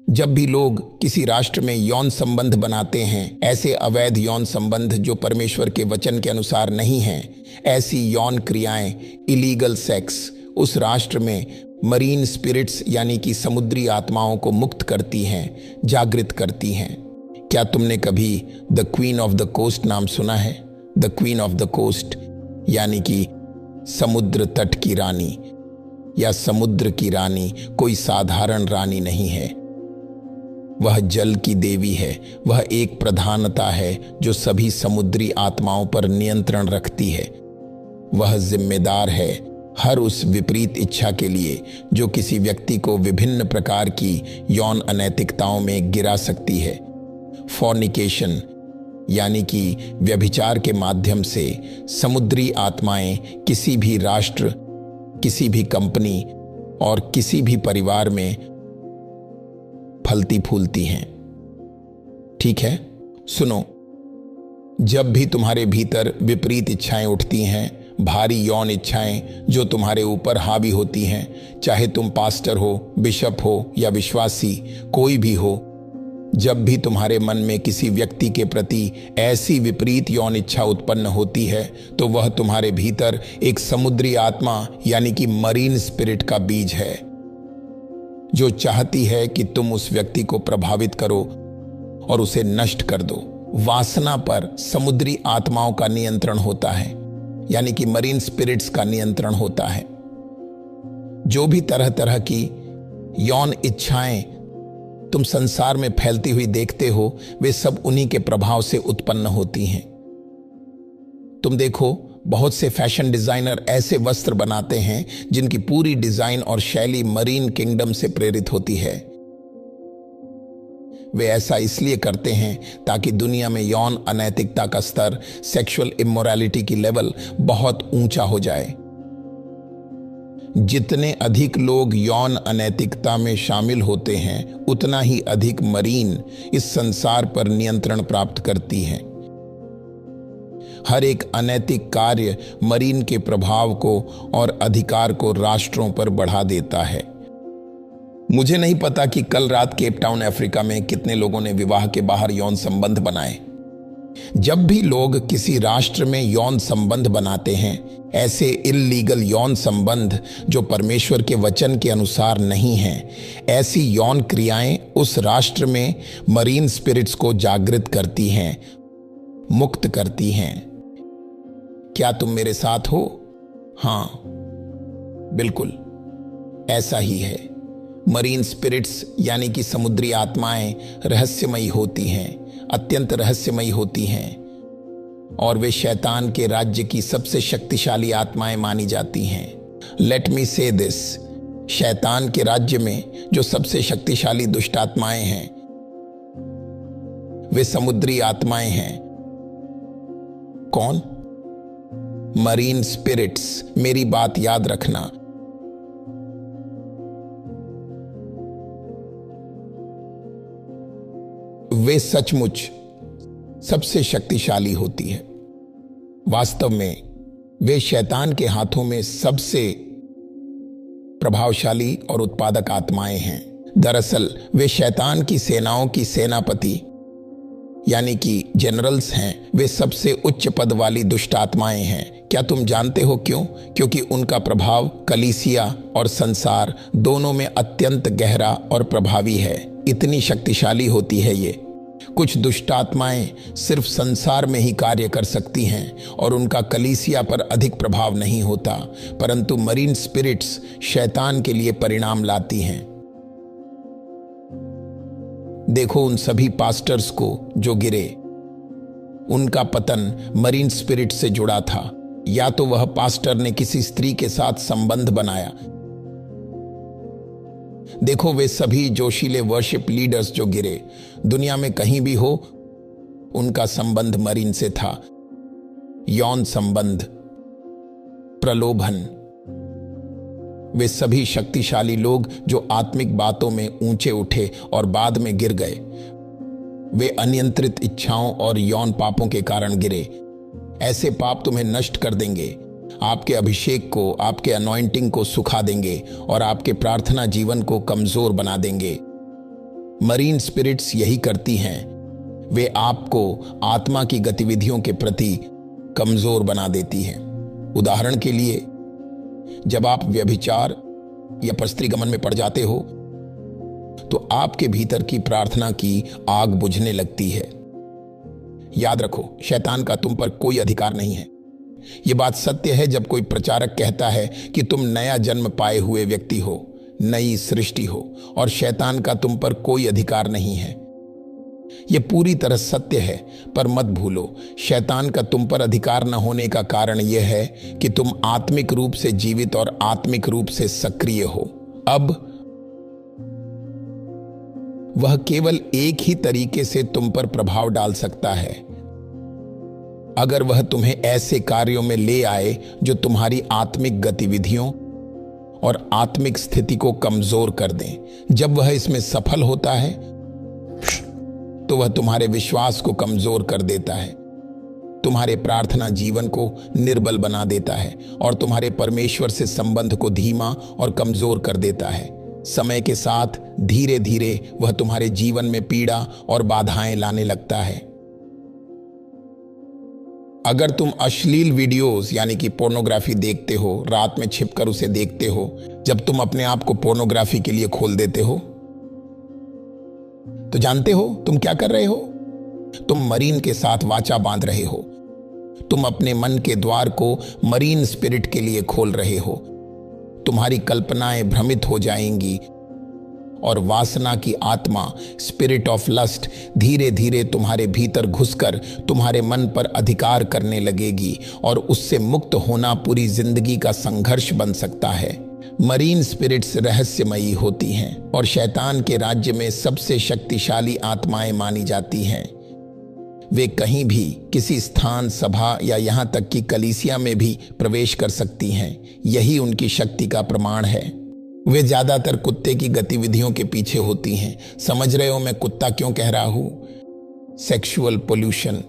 जब भी लोग किसी राष्ट्र में यौन संबंध बनाते हैं, ऐसे अवैध यौन संबंध जो परमेश्वर के वचन के अनुसार नहीं हैं, ऐसी यौन क्रियाएं, इलीगल सेक्स, उस राष्ट्र में मरीन स्पिरिट्स यानी कि समुद्री आत्माओं को मुक्त करती हैं, जागृत करती हैं। क्या तुमने कभी the queen of the coast नाम सुना है? The queen of the coast यानी कि समुद्र तट की रानी या समुद्र की रानी कोई साधारण रानी नहीं है। वह जल की देवी है। वह एक प्रधानता है जो सभी समुद्री आत्माओं पर नियंत्रण रखती है। वह जिम्मेदार है हर उस विपरीत इच्छा के लिए जो किसी व्यक्ति को विभिन्न प्रकार की यौन अनैतिकताओं में गिरा सकती है। फॉर्निकेशन यानी कि व्यभिचार के माध्यम से समुद्री आत्माएं किसी भी राष्ट्र, किसी भी कंपनी और किसी भी परिवार में फलती फूलती हैं। ठीक है, सुनो, जब भी तुम्हारे भीतर विपरीत इच्छाएं उठती हैं, भारी यौन इच्छाएं जो तुम्हारे ऊपर हावी होती हैं, चाहे तुम पास्टर हो, बिशप हो या विश्वासी कोई भी हो, जब भी तुम्हारे मन में किसी व्यक्ति के प्रति ऐसी विपरीत यौन इच्छा उत्पन्न होती है, तो वह तुम्हारे भीतर एक समुद्री आत्मा यानी कि मरीन स्पिरिट का बीज है जो चाहती है कि तुम उस व्यक्ति को प्रभावित करो और उसे नष्ट कर दो। वासना पर समुद्री आत्माओं का नियंत्रण होता है, यानी कि मरीन स्पिरिट्स का नियंत्रण होता है। जो भी तरह तरह की यौन इच्छाएं तुम संसार में फैलती हुई देखते हो, वे सब उन्हीं के प्रभाव से उत्पन्न होती हैं। तुम देखो, बहुत से फैशन डिजाइनर ऐसे वस्त्र बनाते हैं जिनकी पूरी डिजाइन और शैली मरीन किंगडम से प्रेरित होती है। वे ऐसा इसलिए करते हैं ताकि दुनिया में यौन अनैतिकता का स्तर, सेक्सुअल इमोरैलिटी की लेवल बहुत ऊंचा हो जाए। जितने अधिक लोग यौन अनैतिकता में शामिल होते हैं, उतना ही अधिक मरीन इस संसार पर नियंत्रण प्राप्त करती हैं। हर एक अनैतिक कार्य मरीन के प्रभाव को और अधिकार को राष्ट्रों पर बढ़ा देता है। मुझे नहीं पता कि कल रात केप टाउन अफ्रीका में कितने लोगों ने विवाह के बाहर यौन संबंध बनाए। जब भी लोग किसी राष्ट्र में यौन संबंध बनाते हैं, ऐसे इल्लीगल यौन संबंध जो परमेश्वर के वचन के अनुसार नहीं हैं, ऐसी यौन क्रियाएं उस राष्ट्र में मरीन स्पिरिट्स को जागृत करती हैं, मुक्त करती हैं। क्या तुम मेरे साथ हो? हां, बिल्कुल ऐसा ही है। मरीन स्पिरिट्स यानी कि समुद्री आत्माएं रहस्यमयी होती हैं, अत्यंत रहस्यमयी होती हैं, और वे शैतान के राज्य की सबसे शक्तिशाली आत्माएं मानी जाती हैं। लेट मी से दिस, शैतान के राज्य में जो सबसे शक्तिशाली दुष्ट आत्माएं हैं, वे समुद्री आत्माएं हैं। कौन? Marine spirits. मेरी बात याद रखना। वे सचमुच सबसे शक्तिशाली होती है। वास्तव में वे शैतान के हाथों में सबसे प्रभावशाली और उत्पादक आत्माएं हैं। दरअसल वे शैतान की सेनाओं की सेनापति यानी कि जनरल्स हैं। वे सबसे उच्च पद वाली दुष्ट आत्माएं हैं। क्या तुम जानते हो क्यों? क्योंकि उनका प्रभाव कलीसिया और संसार दोनों में अत्यंत गहरा और प्रभावी है। इतनी शक्तिशाली होती है ये। कुछ दुष्ट आत्माएं सिर्फ संसार में ही कार्य कर सकती हैं और उनका कलीसिया पर अधिक प्रभाव नहीं होता, परंतु मरीन स्पिरिट्स शैतान के लिए परिणाम लाती हैं। देखो उन सभी पास्टर्स को जो गिरे, उनका पतन मरीन स्पिरिट से जुड़ा था। या तो वह पास्टर ने किसी स्त्री के साथ संबंध बनाया। देखो वे सभी जोशीले वर्शिप लीडर्स जो गिरे, दुनिया में कहीं भी हो, उनका संबंध मरीन से था। यौन संबंध, प्रलोभन। वे सभी शक्तिशाली लोग जो आत्मिक बातों में ऊंचे उठे और बाद में गिर गए, वे अनियंत्रित इच्छाओं और यौन पापों के कारण गिरे। ऐसे पाप तुम्हें नष्ट कर देंगे, आपके अभिषेक को, आपके अनॉइंटिंग को सुखा देंगे और आपके प्रार्थना जीवन को कमजोर बना देंगे। मरीन स्पिरिट्स यही करती हैं, वे आपको आत्मा की गतिविधियों के प्रति कमजोर बना देती हैं। उदाहरण के लिए, जब आप व्यभिचार या पस्त्रीगमन में पड़ जाते हो तो आपके भीतर की प्रार्थना की आग बुझने लगती है। याद रखो, शैतान का तुम पर कोई अधिकार नहीं है। यह बात सत्य है जब कोई प्रचारक कहता है कि तुम नया जन्म पाए हुए व्यक्ति हो, नई सृष्टि हो और शैतान का तुम पर कोई अधिकार नहीं है। यह पूरी तरह सत्य है, पर मत भूलो, शैतान का तुम पर अधिकार न होने का कारण यह है कि तुम आत्मिक रूप से जीवित और आत्मिक रूप से सक्रिय हो। अब वह केवल एक ही तरीके से तुम पर प्रभाव डाल सकता है, अगर वह तुम्हें ऐसे कार्यों में ले आए जो तुम्हारी आत्मिक गतिविधियों और आत्मिक स्थिति को कमजोर कर दें। जब वह इसमें सफल होता है तो वह तुम्हारे विश्वास को कमजोर कर देता है, तुम्हारे प्रार्थना जीवन को निर्बल बना देता है और तुम्हारे परमेश्वर से संबंध को धीमा और कमजोर कर देता है। समय के साथ धीरे धीरे वह तुम्हारे जीवन में पीड़ा और बाधाएं लाने लगता है। अगर तुम अश्लील वीडियोस यानी कि पोर्नोग्राफी देखते हो, रात में छिपकर उसे देखते हो, जब तुम अपने आप को पोर्नोग्राफी के लिए खोल देते हो, तो जानते हो तुम क्या कर रहे हो? तुम मरीन के साथ वाचा बांध रहे हो। तुम अपने मन के द्वार को मरीन स्पिरिट के लिए खोल रहे हो। तुम्हारी कल्पनाएं भ्रमित हो जाएंगी और वासना की आत्मा, स्पिरिट ऑफ लस्ट, धीरे धीरे तुम्हारे भीतर घुसकर तुम्हारे मन पर अधिकार करने लगेगी और उससे मुक्त होना पूरी जिंदगी का संघर्ष बन सकता है। मरीन स्पिरिट्स रहस्यमयी होती हैं और शैतान के राज्य में सबसे शक्तिशाली आत्माएं मानी जाती हैं। वे कहीं भी, किसी स्थान, सभा या यहां तक कि कलीसिया में भी प्रवेश कर सकती हैं। यही उनकी शक्ति का प्रमाण है। वे ज्यादातर कुत्ते की गतिविधियों के पीछे होती हैं। समझ रहे हो मैं कुत्ता क्यों कह रहा हूं? Sexual pollution.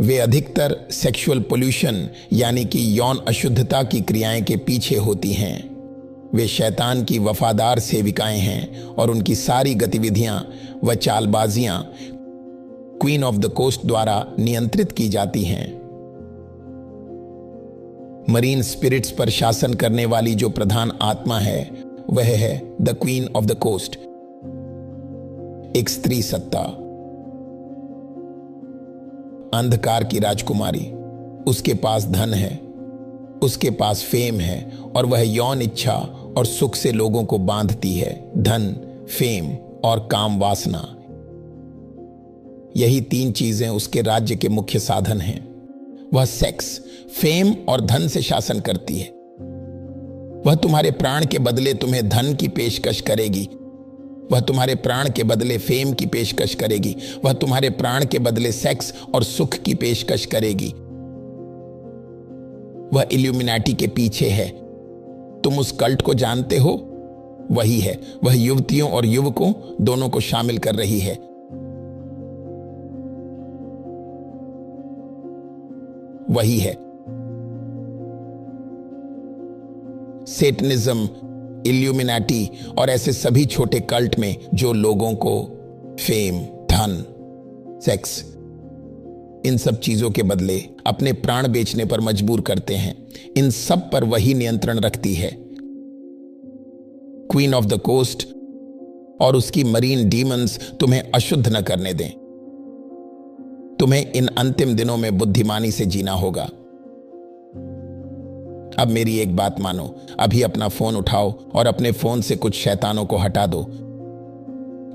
वे अधिकतर सेक्सुअल पोल्यूशन यानी कि यौन अशुद्धता की क्रियाएं के पीछे होती हैं। वे शैतान की वफादार सेविकाएं हैं और उनकी सारी गतिविधियां व चालबाजियां क्वीन ऑफ द कोस्ट द्वारा नियंत्रित की जाती हैं। मरीन स्पिरिट्स पर शासन करने वाली जो प्रधान आत्मा है वह है the queen of the coast, एक स्त्री सत्ता, अंधकार की राजकुमारी। उसके पास धन है, उसके पास फेम है और वह यौन इच्छा और सुख से लोगों को बांधती है। धन, फेम और काम वासना, यही तीन चीजें उसके राज्य के मुख्य साधन हैं। वह सेक्स, फेम और धन से शासन करती है। वह तुम्हारे प्राण के बदले तुम्हें धन की पेशकश करेगी। वह तुम्हारे प्राण के बदले फेम की पेशकश करेगी। वह तुम्हारे प्राण के बदले सेक्स और सुख की पेशकश करेगी। वह इल्यूमिनाटी के पीछे है। तुम उस कल्ट को जानते हो? वही है। वह युवतियों और युवकों दोनों को शामिल कर रही है। वही है सेटनिज्म, इल्यूमिनाटी और ऐसे सभी छोटे कल्ट में जो लोगों को फेम, धन, सेक्स, इन सब चीजों के बदले अपने प्राण बेचने पर मजबूर करते हैं। इन सब पर वही नियंत्रण रखती है। क्वीन ऑफ द कोस्ट और उसकी मरीन डीमंस तुम्हें अशुद्ध न करने दें। तुम्हें इन अंतिम दिनों में बुद्धिमानी से जीना होगा। अब मेरी एक बात मानो, अभी अपना फोन उठाओ और अपने फोन से कुछ शैतानों को हटा दो।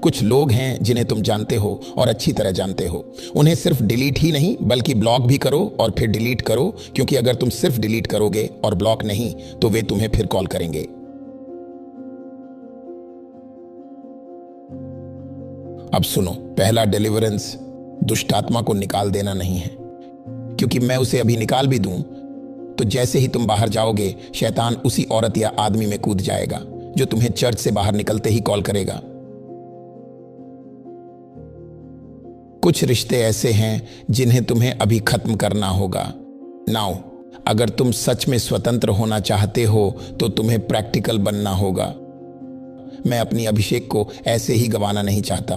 कुछ लोग हैं जिन्हें तुम जानते हो और अच्छी तरह जानते हो। उन्हें सिर्फ डिलीट ही नहीं बल्कि ब्लॉक भी करो और फिर डिलीट करो, क्योंकि अगर तुम सिर्फ डिलीट करोगे और ब्लॉक नहीं तो वे तुम्हें फिर कॉल करेंगे। अब सुनो, पहला डिलीवरेंस दुष्ट आत्मा को निकाल देना नहीं है, क्योंकि मैं उसे अभी निकाल भी दूं तो जैसे ही तुम बाहर जाओगे शैतान उसी औरत या आदमी में कूद जाएगा जो तुम्हें चर्च से बाहर निकलते ही कॉल करेगा। कुछ रिश्ते ऐसे हैं जिन्हें तुम्हें अभी खत्म करना होगा। नाउ, अगर तुम सच में स्वतंत्र होना चाहते हो तो तुम्हें प्रैक्टिकल बनना होगा। मैं अपनी अभिषेक को ऐसे ही गंवाना नहीं चाहता।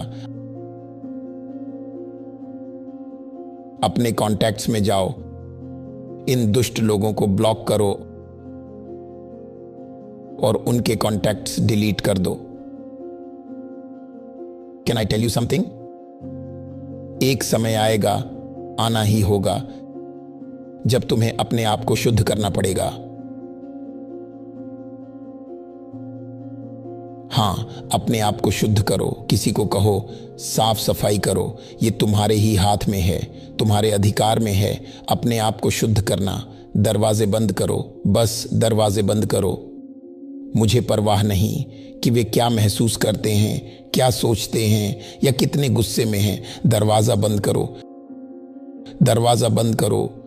अपने कॉन्टैक्ट्स में जाओ, इन दुष्ट लोगों को ब्लॉक करो और उनके कॉन्टैक्ट्स डिलीट कर दो। Can I tell you something? एक समय आएगा, आना ही होगा, जब तुम्हें अपने आप को शुद्ध करना पड़ेगा। हाँ, अपने आप को शुद्ध करो। किसी को कहो साफ सफाई करो। ये तुम्हारे ही हाथ में है, तुम्हारे अधिकार में है अपने आप को शुद्ध करना। दरवाजे बंद करो, बस दरवाजे बंद करो। मुझे परवाह नहीं कि वे क्या महसूस करते हैं, क्या सोचते हैं या कितने गुस्से में हैं। दरवाजा बंद करो, दरवाजा बंद करो।